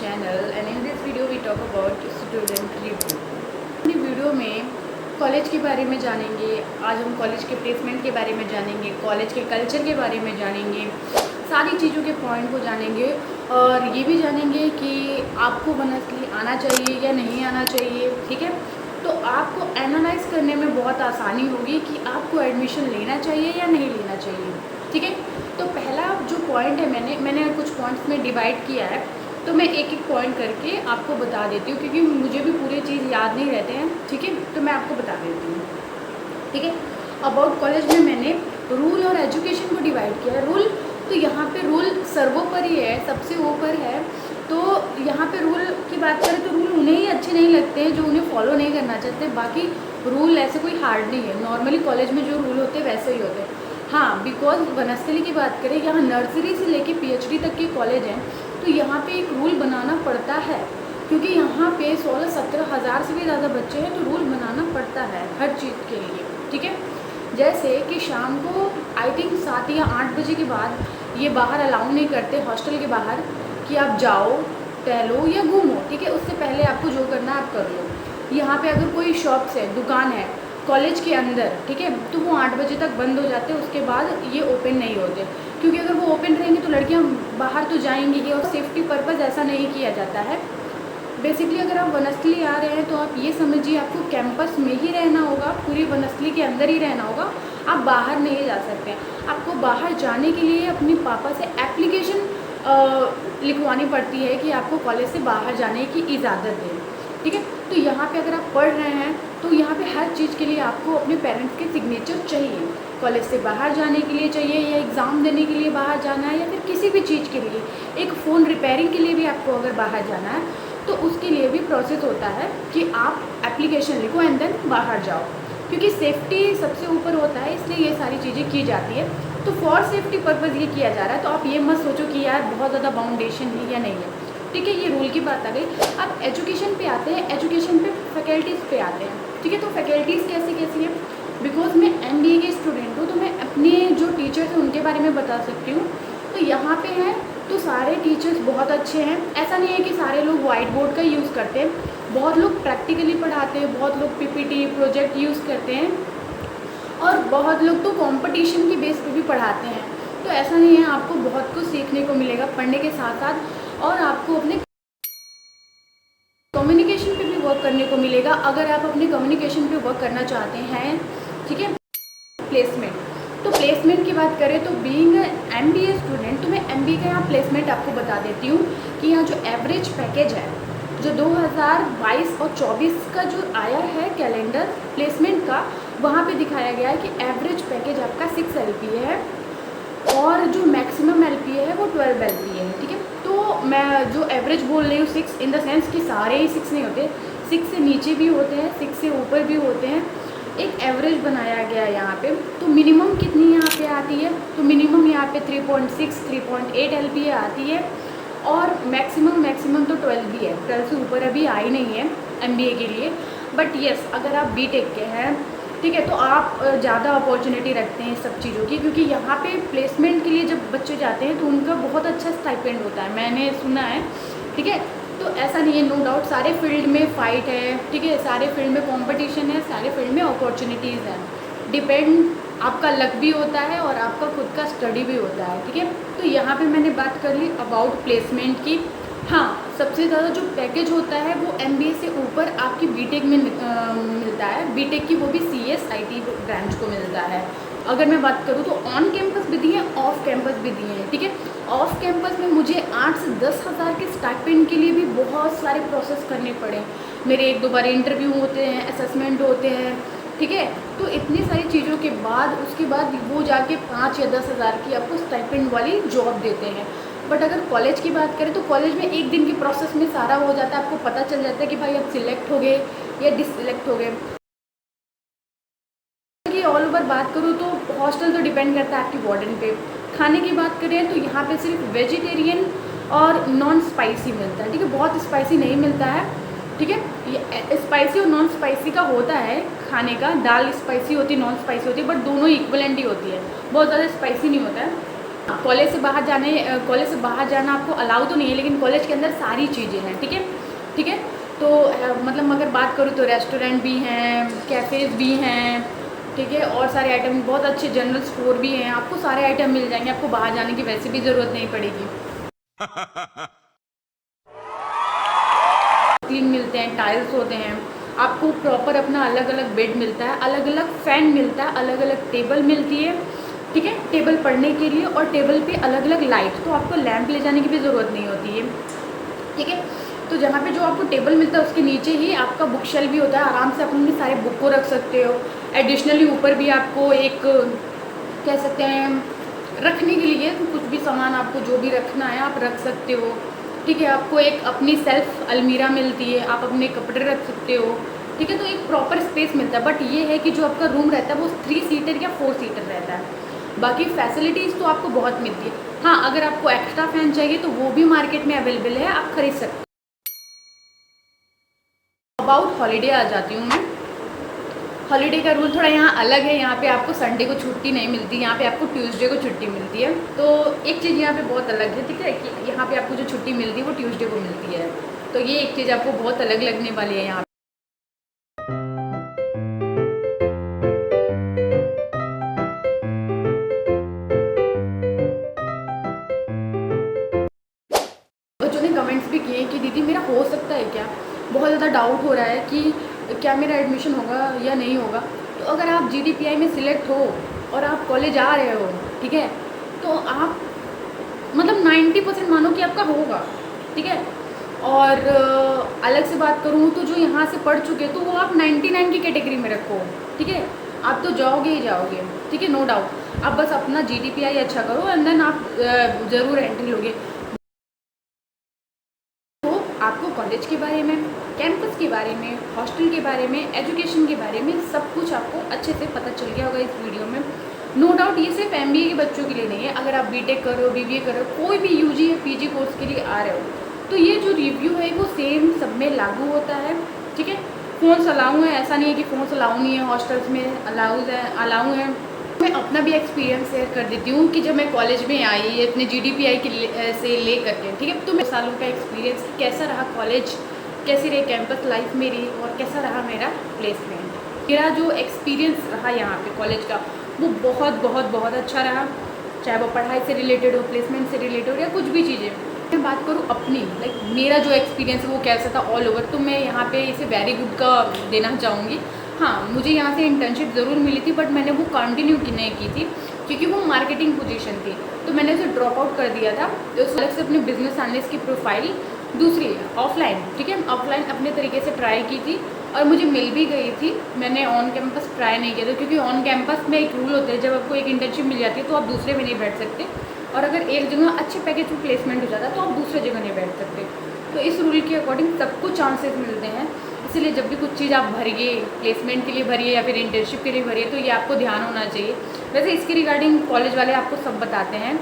channel, and in this video we talk about student review. अपनी video में college के बारे में जानेंगे। आज हम कॉलेज के प्लेसमेंट के बारे में जानेंगे, कॉलेज के कल्चर के बारे में जानेंगे, सारी चीज़ों के पॉइंट को जानेंगे और ये भी जानेंगे कि आपको बनस्ली आना चाहिए या नहीं आना चाहिए। ठीक है, तो आपको एनालाइज करने में बहुत आसानी होगी कि आपको एडमिशन लेना चाहिए या नहीं लेना चाहिए। ठीक है, तो पहला जो पॉइंट है मैंने कुछ पॉइंट्स में डिवाइड किया है, तो मैं एक एक पॉइंट करके आपको बता देती हूँ क्योंकि मुझे भी पूरी चीज़ याद नहीं रहते हैं। ठीक है, तो मैं आपको बता देती हूँ। ठीक है, अबाउट कॉलेज में मैंने रूल और एजुकेशन को डिवाइड किया है। रूल, तो यहाँ पे रूल सर्वोपरि है, सबसे ऊपर है। तो यहाँ पे रूल की बात करें तो रूल उन्हें ही अच्छे नहीं लगते हैं जो उन्हें फॉलो नहीं करना चाहते। बाकी रूल ऐसे कोई हार्ड नहीं है, नॉर्मली कॉलेज में जो रूल होते हैं वैसे ही होते हैं। हाँ, बिकॉज वनस्थली की बात करें, यहाँ नर्सरी से लेके PhD तक के कॉलेज हैं, तो यहाँ पे एक रूल बनाना पड़ता है क्योंकि यहाँ पे 16-17 हज़ार से भी ज़्यादा बच्चे हैं, तो रूल बनाना पड़ता है हर चीज़ के लिए। ठीक है, जैसे कि शाम को आई थिंक 7 या 8 बजे के बाद ये बाहर अलाउ नहीं करते हॉस्टल के बाहर कि आप जाओ, टहलो या घूमो। ठीक है, उससे पहले आपको जो करना है आप कर लो। यहाँ पे अगर कोई शॉप्स है, दुकान है कॉलेज के अंदर, ठीक है, तो वो 8 बजे तक बंद हो जाते हैं, उसके बाद ये ओपन नहीं होते क्योंकि अगर वो ओपन रहेंगे तो लड़कियाँ बाहर तो जाएंगी ही और सेफ्टी पर्पज़ ऐसा नहीं किया जाता है। बेसिकली अगर आप वनस्थली आ रहे हैं तो आप ये समझिए आपको कैंपस में ही रहना होगा, पूरी वनस्थली के अंदर ही रहना होगा, आप बाहर नहीं जा सकते। आपको बाहर जाने के लिए अपने पापा से एप्लीकेशन लिखवानी पड़ती है कि आपको कॉलेज से बाहर जाने की इजाज़त दें। ठीक है, तो यहाँ पे अगर आप पढ़ रहे हैं तो यहाँ पे हर चीज़ के लिए आपको अपने पेरेंट्स के सिग्नेचर चाहिए। कॉलेज से बाहर जाने के लिए चाहिए या एग्ज़ाम देने के लिए बाहर जाना है या फिर किसी भी चीज़ के लिए, एक फ़ोन रिपेयरिंग के लिए भी आपको अगर बाहर जाना है तो उसके लिए भी प्रोसेस होता है कि आप एप्लीकेशन लिखो एंड देन बाहर जाओ, क्योंकि सेफ्टी सबसे ऊपर होता है, इसलिए ये सारी चीज़ें की जाती है। तो फॉर सेफ्टी पर्पज़ ये किया जा रहा है, तो आप ये मत सोचो कि यार बहुत ज़्यादा बाउंडेशन है या नहीं है। ठीक है, ये रूल की बात आ गई। अब एजुकेशन पे आते हैं, एजुकेशन पे फैकल्टीज़ पे आते हैं। ठीक है, तो फैकल्टीज़ कैसी कैसी है, बिकॉज मैं MBA की स्टूडेंट हूँ तो मैं अपने जो टीचर्स हैं उनके बारे में बता सकती हूँ। तो यहाँ पे हैं तो सारे टीचर्स बहुत अच्छे हैं। ऐसा नहीं है कि सारे लोग वाइट बोर्ड का यूज़ करते हैं, बहुत लोग प्रैक्टिकली पढ़ाते हैं, बहुत लोग PPT प्रोजेक्ट यूज़ करते हैं और बहुत लोग तो कंपटीशन की बेस पे भी पढ़ाते हैं। तो ऐसा नहीं है, आपको बहुत कुछ सीखने को मिलेगा पढ़ने के साथ साथ, और आपको अपने कम्युनिकेशन पे भी वर्क करने को मिलेगा अगर आप अपने कम्युनिकेशन पे वर्क करना चाहते हैं। ठीक है, प्लेसमेंट, तो प्लेसमेंट की बात करें तो बीइंग MBA स्टूडेंट, तो मैं MBA का यहाँ प्लेसमेंट आपको बता देती हूँ कि यहाँ जो एवरेज पैकेज है, जो 2022 और 24 का जो आया है कैलेंडर प्लेसमेंट का, वहाँ पे दिखाया गया है कि एवरेज पैकेज आपका 6 LPA है और जो मैक्सिमम LPA है वो 12 LPA है। ठीक है, तो मैं जो एवरेज बोल रही हूँ 6 इन द सेंस कि सारे ही 6 नहीं होते, 6 से नीचे भी होते हैं, 6 से ऊपर भी होते हैं, एक एवरेज बनाया गया है यहाँ पे। तो मिनिमम कितनी यहाँ पे आती है, तो मिनिमम यहाँ पे 3.6 3.8 LPA आती है और मैक्सिमम तो 12 भी है, 12 से ऊपर अभी आई नहीं है MBA के लिए। बट येस, अगर आप BTech के हैं, ठीक है, तो आप ज़्यादा अपॉर्चुनिटी रखते हैं सब चीज़ों की, क्योंकि यहाँ पे प्लेसमेंट के लिए जब बच्चे जाते हैं तो उनका बहुत अच्छा स्टाइपेंड होता है, मैंने सुना है। ठीक है, तो ऐसा नहीं है, नो डाउट सारे फील्ड में फ़ाइट है। ठीक है, सारे फील्ड में कंपटीशन है, सारे फील्ड में अपॉर्चुनिटीज़ हैं, डिपेंड आपका लक भी होता है और आपका खुद का स्टडी भी होता है। ठीक है, तो यहाँ पे मैंने बात कर ली अबाउट प्लेसमेंट की। हाँ, सबसे ज़्यादा जो पैकेज होता है वो MBA से ऊपर आपकी BTech में मिलता है, BTech की वो भी CS IT ब्रांच को मिलता है। अगर मैं बात करूँ तो ऑन कैंपस भी दिए हैं, ऑफ कैंपस भी दिए हैं। ठीक है, ऑफ कैंपस में मुझे 8 से 10 हज़ार के स्टाइपेंड के लिए भी बहुत सारे प्रोसेस करने पड़े, मेरे 1-2 बार इंटरव्यू होते हैं, असेसमेंट होते हैं। ठीक है, तो इतनी सारी चीज़ों के बाद उसके बाद वो जाके 5 या 10 हज़ार की आपको स्टाइपेंड वाली जॉब देते हैं। बट अगर कॉलेज की बात करें तो कॉलेज में एक दिन के प्रोसेस में सारा हो जाता है, आपको पता चल जाता है कि भाई आप सिलेक्ट हो गए या डिससिलेक्ट हो गए। कि ऑल ओवर बात करूँ तो हॉस्टल तो डिपेंड करता है आपकी वार्डन पे। खाने की बात करें तो यहाँ पे सिर्फ वेजिटेरियन और नॉन स्पाइसी मिलता है। ठीक है, बहुत स्पाइसी नहीं मिलता है। ठीक है, ये स्पाइसी और नॉन स्पाइसी का होता है खाने का, दाल स्पाइसी होती है, नॉन स्पाइसी होती है, बट दोनों इक्वलेंट ही होती है, बहुत ज़्यादा स्पाइसी नहीं होता है। कॉलेज से बाहर जाना आपको अलाउ तो नहीं है, लेकिन कॉलेज के अंदर सारी चीज़ें हैं, ठीक है। तो मतलब अगर बात करूँ तो रेस्टोरेंट भी हैं, कैफ़ेज़ भी हैं, ठीक है, और सारे आइटम, बहुत अच्छे जनरल स्टोर भी हैं, आपको सारे आइटम मिल जाएंगे, आपको बाहर जाने की वैसे भी ज़रूरत नहीं पड़ेगी। क्लीन मिलते हैं, टाइल्स होते हैं, आपको प्रॉपर अपना अलग अलग बेड मिलता है, अलग अलग फ़ैन मिलता है, अलग अलग टेबल मिलती है, ठीक है, टेबल पढ़ने के लिए, और टेबल पे अलग अलग लाइट, तो आपको लैंप ले जाने की भी ज़रूरत नहीं होती है, ठीक है। तो जहाँ पे जो आपको टेबल मिलता है उसके नीचे ही आपका बुक शेल्फ भी होता है, आराम से आप अपने सारे बुक को रख सकते हो। एडिशनली ऊपर भी आपको एक कह सकते हैं रखने के लिए कुछ भी सामान, आपको जो भी रखना है आप रख सकते हो, ठीक है। आपको एक अपनी सेल्फ अलमीरा मिलती है, आप अपने कपड़े रख सकते हो, ठीक है। तो एक प्रॉपर स्पेस मिलता है, बट ये है कि जो आपका रूम रहता है वो 3 सीटर या 4 सीटर रहता है। बाकी फैसिलिटीज़ तो आपको बहुत मिलती है। हाँ, अगर आपको एक्स्ट्रा फ़ैन चाहिए तो वो भी मार्केट में अवेलेबल है, आप खरीद सकते हो। अबाउट हॉलीडे आ जाती हूँ मैं। हॉलीडे का रूल थोड़ा यहाँ अलग है, यहाँ पे आपको संडे को छुट्टी नहीं मिलती, यहाँ पे आपको ट्यूसडे को छुट्टी मिलती है। तो एक चीज़ यहाँ पे बहुत अलग है, ठीक है, कि यहाँ पे आपको जो छुट्टी मिलती है वो ट्यूसडे को मिलती है। तो ये एक चीज़ आपको बहुत अलग लगने वाली है यहाँ। बच्चों ने कमेंट्स भी किए कि दीदी मेरा हो सकता है क्या, बहुत ज़्यादा डाउट हो रहा है कि क्या मेरा एडमिशन होगा या नहीं होगा। तो अगर आप GDPI में सिलेक्ट हो और आप कॉलेज आ रहे हो, ठीक है, तो आप मतलब 90% मानो कि आपका होगा, ठीक है। और अलग से बात करूँ तो जो यहाँ से पढ़ चुके तो वो आप 99 की कैटेगरी में रखो, ठीक है। आप तो जाओगे ही जाओगे, ठीक है, नो डाउट। आप बस अपना GDPI अच्छा करो एंड देन आप ज़रूर एंट्री लोगे। आपको कॉलेज के बारे में, कैंपस के बारे में, हॉस्टल के बारे में, एजुकेशन के बारे में सब कुछ आपको अच्छे से पता चल गया होगा इस वीडियो में। नो डाउट ये सिर्फ MBA के बच्चों के लिए नहीं है, अगर आप BTech करो, BBA करो, कोई भी UG या PG कोर्स के लिए आ रहे हो तो ये जो रिव्यू है वो सेम सब में लागू होता है, ठीक है। फ़ोन्स अलाउ है, ऐसा नहीं है कि फ़ोन्स अलाउ नहीं है, हॉस्टल्स में अलाउ है। मैं अपना भी एक्सपीरियंस शेयर कर देती हूँ कि जब मैं कॉलेज में आई अपने GDPI से ले करके, ठीक है, तो मेरे सालों का एक्सपीरियंस कैसा रहा कॉलेज, कैसी रही कैंपस लाइफ मेरी, और कैसा रहा मेरा प्लेसमेंट। मेरा जो एक्सपीरियंस रहा यहाँ पे कॉलेज का वो बहुत बहुत बहुत अच्छा रहा, चाहे वो पढ़ाई से रिलेटेड हो, प्लेसमेंट से रिलेटेड हो, या कुछ भी चीज़ें। मैं बात करूँ अपनी, लाइक मेरा जो एक्सपीरियंस है वो कैसा था ऑल ओवर, तो मैं यहाँ पे इसे वेरी गुड का देना चाहूँगी। हाँ, मुझे यहाँ से इंटर्नशिप ज़रूर मिली थी, बट मैंने वो कंटिन्यू नहीं की थी क्योंकि वो मार्केटिंग पोजीशन थी, तो मैंने उसे ड्रॉप आउट कर दिया था। तो उस अलग से अपने बिजनेस एनालिस्ट की प्रोफाइल दूसरी ऑफलाइन, ठीक है, ऑफलाइन अपने तरीके से ट्राई की थी और मुझे मिल भी गई थी। मैंने ऑन कैंपस ट्राई नहीं किया था क्योंकि ऑन कैंपस में एक रूल होता है, जब आपको एक इंटर्नशिप मिल जाती है तो आप दूसरे में नहीं बैठ सकते, और अगर एक जगह अच्छे पैकेज में प्लेसमेंट हो जाता है तो आप दूसरे जगह नहीं बैठ सकते। तो इस रूल के अकॉर्डिंग सबको चांसेस मिलते हैं, इसीलिए जब भी कुछ चीज़ आप भरिए, प्लेसमेंट के लिए भरिए या फिर इंटर्नशिप के लिए भरिए, तो ये आपको ध्यान होना चाहिए। वैसे इसके रिगार्डिंग कॉलेज वाले आपको सब बताते हैं।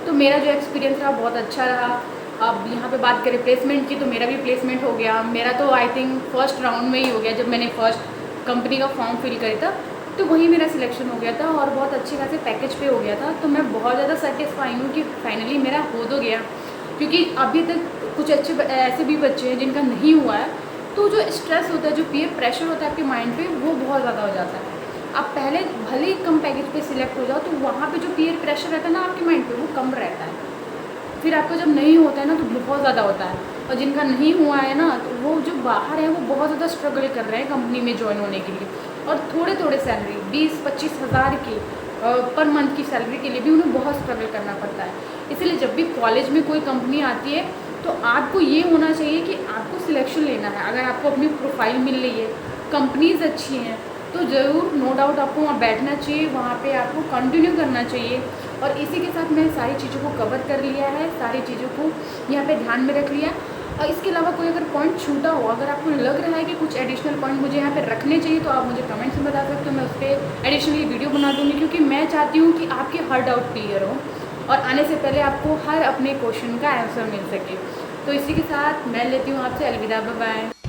तो मेरा जो एक्सपीरियंस रहा बहुत अच्छा रहा। अब यहाँ पे बात करें प्लेसमेंट की, तो मेरा भी प्लेसमेंट हो गया। मेरा तो आई थिंक फर्स्ट राउंड में ही हो गया, जब मैंने फर्स्ट कंपनी का फॉर्म फिल करा था तो वहीं मेरा सिलेक्शन हो गया था और बहुत अच्छे खासे पैकेज पे हो गया था। तो मैं बहुत ज़्यादा सेटिस्फाई हूँ कि फाइनली मेरा हो तो गया, क्योंकि अभी तक कुछ अच्छे ऐसे भी बच्चे हैं जिनका नहीं हुआ है। तो जो स्ट्रेस होता है, जो पीयर प्रेशर होता है आपके माइंड पे, वो बहुत ज़्यादा हो जाता है। आप पहले भले ही कम पैकेज पे सिलेक्ट हो जाओ तो वहाँ पे जो पीयर प्रेशर रहता है ना आपके माइंड पे, वो कम रहता है। फिर आपका जब नहीं होता है ना तो बहुत ज़्यादा होता है, और जिनका नहीं हुआ है ना तो वो जो बाहर है वो बहुत ज़्यादा स्ट्रगल कर रहे हैं कंपनी में ज्वाइन होने के लिए, और थोड़े थोड़े सैलरी 20-25 हज़ार की पर मंथ की सैलरी के लिए भी उन्हें बहुत स्ट्रगल करना पड़ता है। इसीलिए जब भी कॉलेज में कोई कंपनी आती है तो आपको ये होना चाहिए कि आपको सिलेक्शन लेना है। अगर आपको अपनी प्रोफाइल मिल रही है, कंपनीज़ अच्छी हैं, तो ज़रूर नो डाउट आपको वहाँ बैठना चाहिए, वहाँ पे आपको कंटिन्यू करना चाहिए। और इसी के साथ मैंने सारी चीज़ों को कवर कर लिया है, सारी चीज़ों को यहाँ पे ध्यान में रख लिया। और इसके अलावा कोई अगर पॉइंट छूटा हो, अगर आपको लग रहा है कि कुछ एडिशनल पॉइंट मुझे यहाँ पे रखने चाहिए, तो आप मुझे कमेंट्स में बता सकते हो, मैं उस पर एडिशनली वीडियो बना दूँगी, क्योंकि मैं चाहती हूँ कि आपके हर डाउट क्लियर हो और आने से पहले आपको हर अपने क्वेश्चन का आंसर मिल सके। तो इसी के साथ मैं लेती हूँ आपसे अलविदा, बाय बाय।